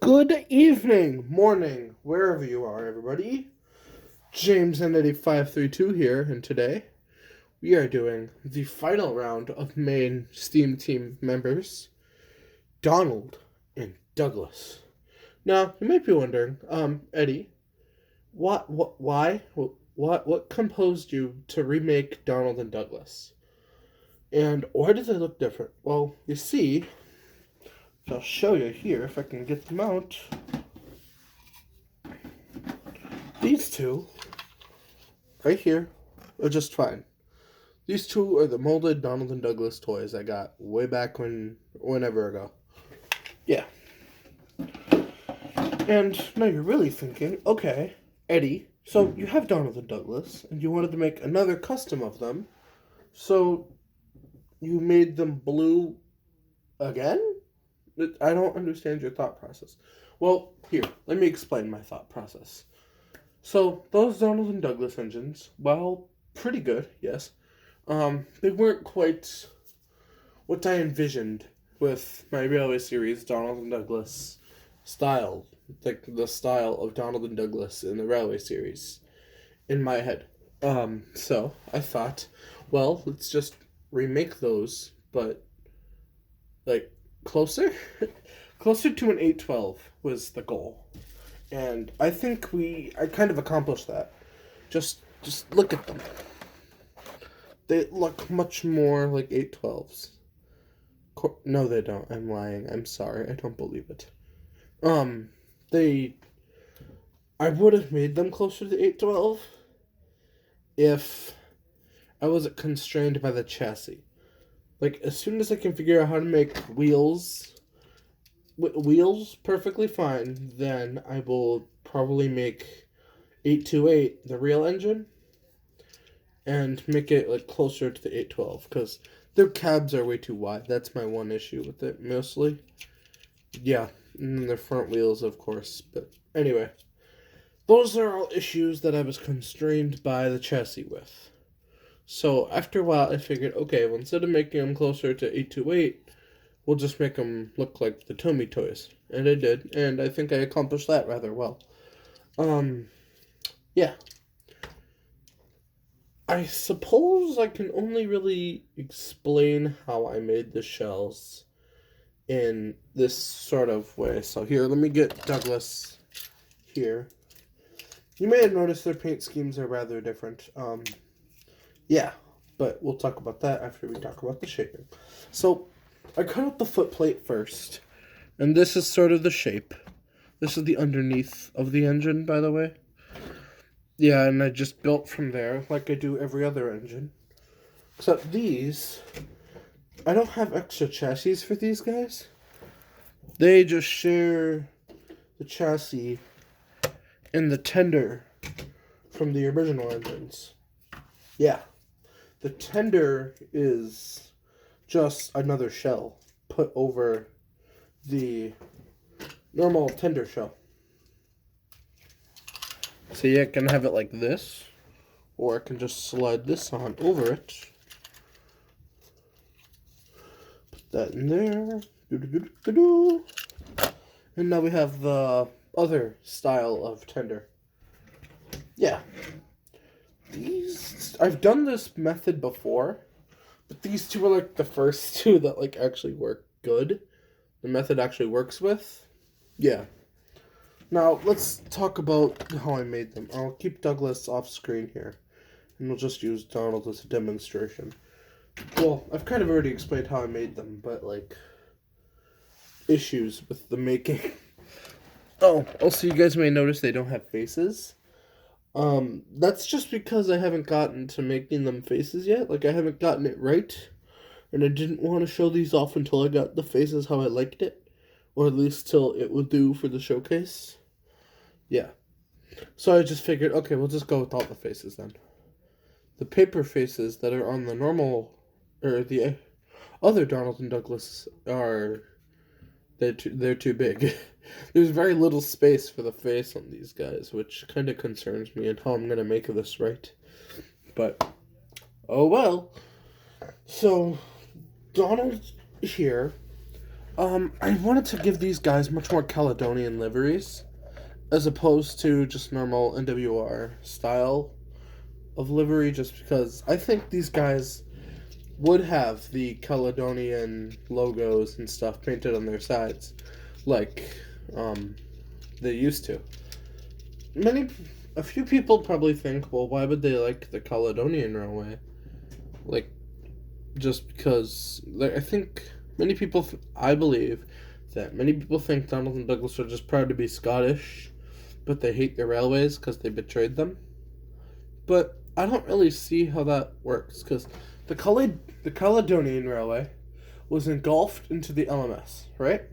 Good evening, morning, wherever you are, everybody. James Kennedy 532 here, and today we are doing the final round of main Steam Team members, Donald and Douglas. Now, you might be wondering, Eddie, what composed you to remake Donald and Douglas? And why do they look different? Well, you see, I'll show you here if I can get them out. These two, right here, are just fine. These two are the molded Donald and Douglas toys I got way back whenever ago. Yeah. And now you're really thinking, okay, Eddie, so you have Donald and Douglas, and you wanted to make another custom of them, so you made them blue again? I don't understand your thought process. Well, here, let me explain my thought process. So, those Donald and Douglas engines, well, pretty good, yes. They weren't quite what I envisioned with my Railway series Donald and Douglas style. Like the style of Donald and Douglas in the Railway series in my head. So I thought, well, let's just remake those, but like closer to an 812 was the goal. And I think I kind of accomplished that. Just look at them. They look much more like 812s. No, they don't. I'm lying. I'm sorry. I don't believe it. I would have made them closer to the 812 if I wasn't constrained by the chassis. Like, as soon as I can figure out how to make wheels perfectly fine, then I will probably make 828 the real engine and make it like closer to the 812 because their cabs are way too wide. That's my one issue with it mostly. Yeah, and their front wheels, of course. But anyway, those are all issues that I was constrained by the chassis with. So after a while, I figured, okay, well, instead of making them closer to 828, we'll just make them look like the Tomy toys. And I did, and I think I accomplished that rather well. Yeah. I suppose I can only really explain how I made the shells in this sort of way. So here, let me get Douglas here. You may have noticed their paint schemes are rather different. Yeah, but we'll talk about that after we talk about the shaping. So, I cut out the footplate first, and this is sort of the shape. This is the underneath of the engine, by the way. Yeah, and I just built from there, like I do every other engine. Except these, I don't have extra chassis for these guys. They just share the chassis and the tender from the original engines. Yeah. The tender is just another shell put over the normal tender shell. So you can have it like this, or I can just slide this on over it. Put that in there. And now we have the other style of tender. Yeah. I've done this method before, but these two are like the first two that like actually work good. The method actually works with. Yeah. Now, let's talk about how I made them. I'll keep Douglas off screen here, and we'll just use Donald as a demonstration. Well, I've kind of already explained how I made them, but, like, issues with the making. Oh, also, you guys may notice they don't have faces. That's just because I haven't gotten to making them faces yet. Like, I haven't gotten it right, and I didn't want to show these off until I got the faces how I liked it. Or at least till it would do for the showcase. Yeah. So I just figured, okay, we'll just go with all the faces then. The paper faces that are on the normal, or the other Donald and Douglas they're too big. There's very little space for the face on these guys, which kind of concerns me and how I'm going to make this right. But, oh well. So, Donald here, I wanted to give these guys much more Caledonian liveries, as opposed to just normal NWR style of livery, just because I think these guys would have the Caledonian logos and stuff painted on their sides, like they used to. A few people probably think, well, why would they like the Caledonian Railway? Like, just because I believe that many people think Donald and Douglas are just proud to be Scottish, but they hate their railways because they betrayed them. But I don't really see how that works, because the Caledonian Railway was engulfed into the LMS, right?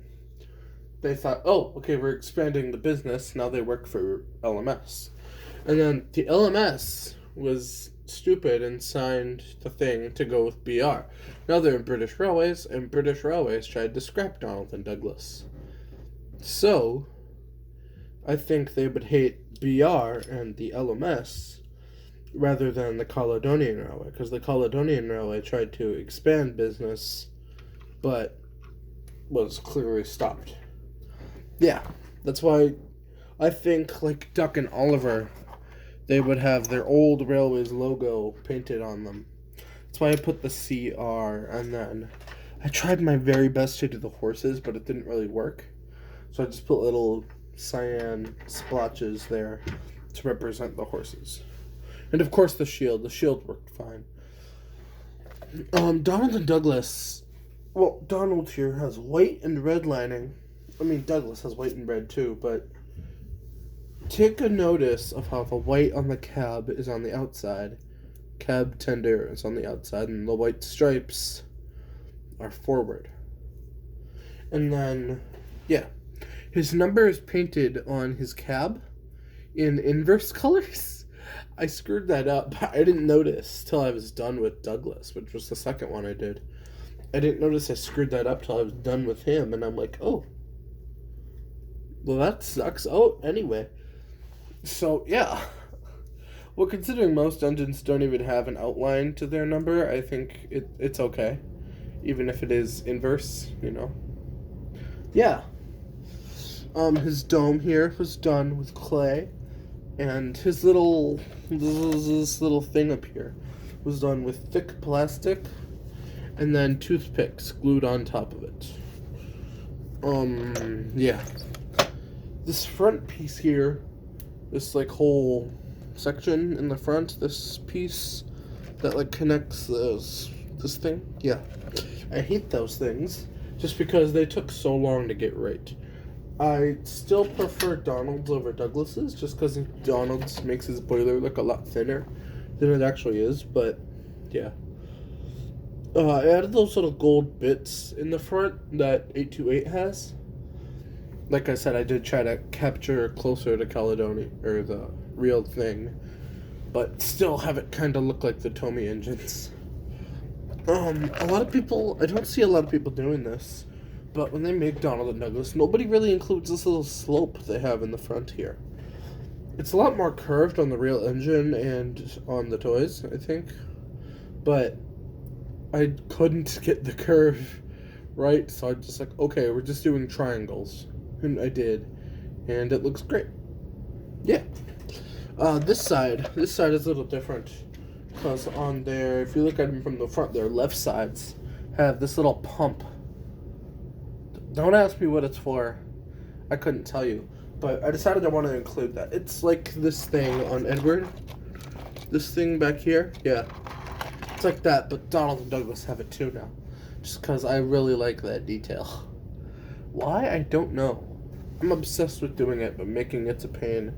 They thought, oh, okay, we're expanding the business, now they work for LMS. And then the LMS was stupid and signed the thing to go with BR. Now they're in British Railways, and British Railways tried to scrap Donald and Douglas. So, I think they would hate BR and the LMS rather than the Caledonian Railway, because the Caledonian Railway tried to expand business, but was clearly stopped. Yeah, that's why I think, like Duck and Oliver, they would have their old railways logo painted on them. That's why I put the CR, and then I tried my very best to do the horses, but it didn't really work. So I just put little cyan splotches there to represent the horses. And of course the shield. The shield worked fine. Donald and Douglas, well, Donald here has white and red lining. I mean, Douglas has white and red too, but take a notice of how the white on the cab is on the outside. Cab tender is on the outside, and the white stripes are forward. And then, yeah, his number is painted on his cab in inverse colors. I screwed that up. I didn't notice till I was done with Douglas, which was the second one I did. I didn't notice I screwed that up till I was done with him, and I'm like, oh, well, that sucks. Oh, anyway. So, yeah. Well, considering most engines don't even have an outline to their number, I think it's okay. Even if it is inverse, you know. Yeah. His dome here was done with clay, and this little thing up here was done with thick plastic, and then toothpicks glued on top of it. Yeah. This front piece here, this like whole section in the front, this piece that like connects this thing, yeah. I hate those things just because they took so long to get right. I still prefer Donald's over Douglas's just because Donald's makes his boiler look a lot thinner than it actually is, but yeah. I added those little gold bits in the front that 828 has. Like I said, I did try to capture closer to Caledonia, or the real thing, but still have it kind of look like the Tomy engines. A lot of people, I don't see a lot of people doing this, but when they make Donald and Douglas, nobody really includes this little slope they have in the front here. It's a lot more curved on the real engine and on the toys, I think, but I couldn't get the curve right, so I'm just like, okay, we're just doing triangles. And I did, and it looks great. Yeah. This side is a little different, because on there, if you look at them from the front, their left sides have this little pump. Don't ask me what it's for. I couldn't tell you, but I decided I want to include that. It's like this thing on Edward. This thing back here, yeah. It's like that, but Donald and Douglas have it too now, just because I really like that detail. Why? I don't know. I'm obsessed with doing it, but making it's a pain.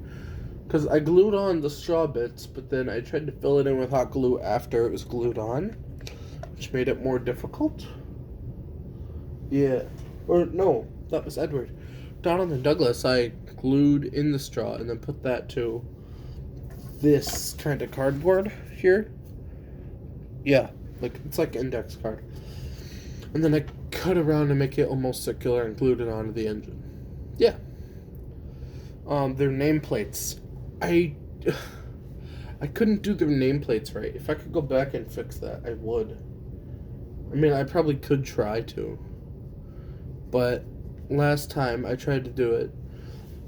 Because I glued on the straw bits, but then I tried to fill it in with hot glue after it was glued on, which made it more difficult. Yeah. Or, no, that was Edward. Donald and Douglas, I glued in the straw and then put that to this kind of cardboard here. Yeah, like it's like index card. And then I cut around to make it almost circular and glued it onto the engine. Yeah. Their nameplates. I couldn't do their nameplates right. If I could go back and fix that, I would. I mean, I probably could try to. but last time I tried to do it,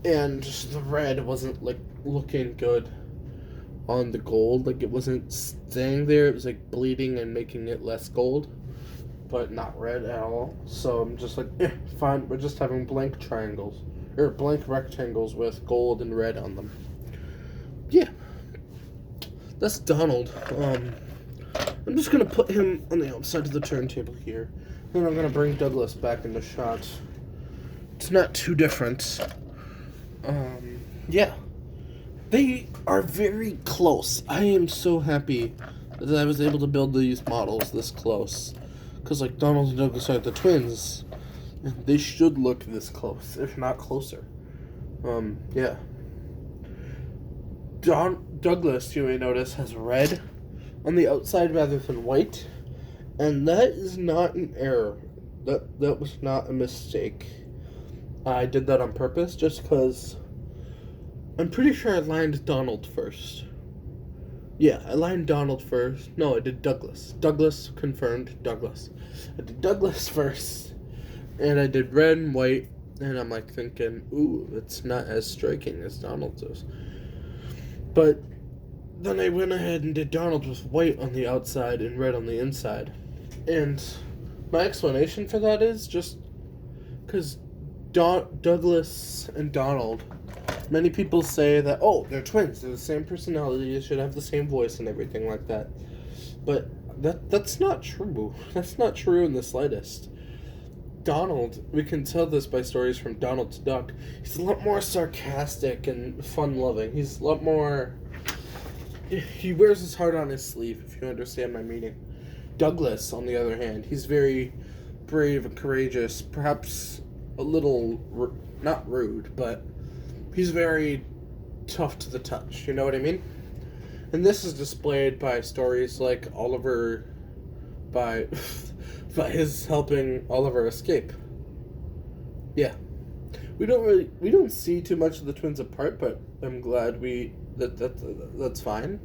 and the red wasn't like looking good on the gold. Like it wasn't staying there. It was like bleeding and making it less gold, but not red at all. So I'm just like, fine. We're just having blank triangles or blank rectangles with gold and red on them. Yeah, that's Donald. I'm just gonna put him on the outside of the turntable here. Then I'm gonna bring Douglas back into shot. It's not too different. Yeah. They are very close. I am so happy that I was able to build these models this close. Because, like, Donald and Douglas are the twins. And they should look this close, if not closer. Yeah. Douglas, you may notice, has red on the outside rather than white. And that is not an error. That was not a mistake. I did that on purpose just because I'm pretty sure I lined Donald first. Yeah, I lined Donald first. No, I did Douglas. Douglas confirmed Douglas. I did Douglas first. And I did red and white. And I'm like thinking, ooh, it's not as striking as Donald's is. But then I went ahead and did Donald with white on the outside and red on the inside. And my explanation for that is just because Douglas and Donald, many people say that, oh, they're twins, they're the same personality, they should have the same voice and everything like that. But that's not true. That's not true in the slightest. Donald, we can tell this by stories from Donald Duck, he's a lot more sarcastic and fun-loving. He's a lot more... He wears his heart on his sleeve, if you understand my meaning. Douglas, on the other hand, he's very brave and courageous, perhaps a little, not rude, but he's very tough to the touch, you know what I mean? And this is displayed by stories like Oliver, by his helping Oliver escape. Yeah. We don't see too much of the twins apart, but I'm glad that's fine.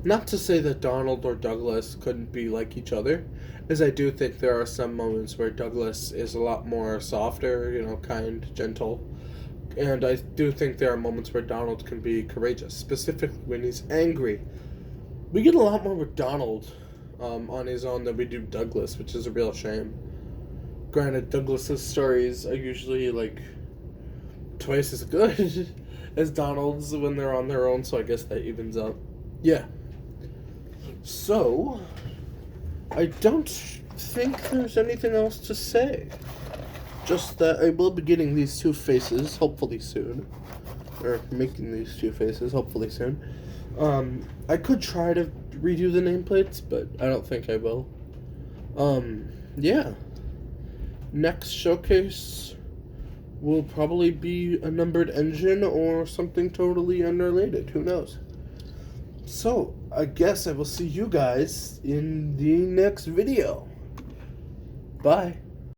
Not to say that Donald or Douglas couldn't be like each other, as I do think there are some moments where Douglas is a lot more softer, kind, gentle. And I do think there are moments where Donald can be courageous, specifically when he's angry. We get a lot more with Donald on his own than we do Douglas, which is a real shame. Granted, Douglas's stories are usually, like, twice as good as Donald's when they're on their own, so I guess that evens out. Yeah. So, I don't think there's anything else to say. Just that I will be getting these two faces, hopefully soon. Or making these two faces, hopefully soon. I could try to redo the nameplates, but I don't think I will. Yeah. Next showcase will probably be a numbered engine or something totally unrelated. Who knows? So, I guess I will see you guys in the next video. Bye.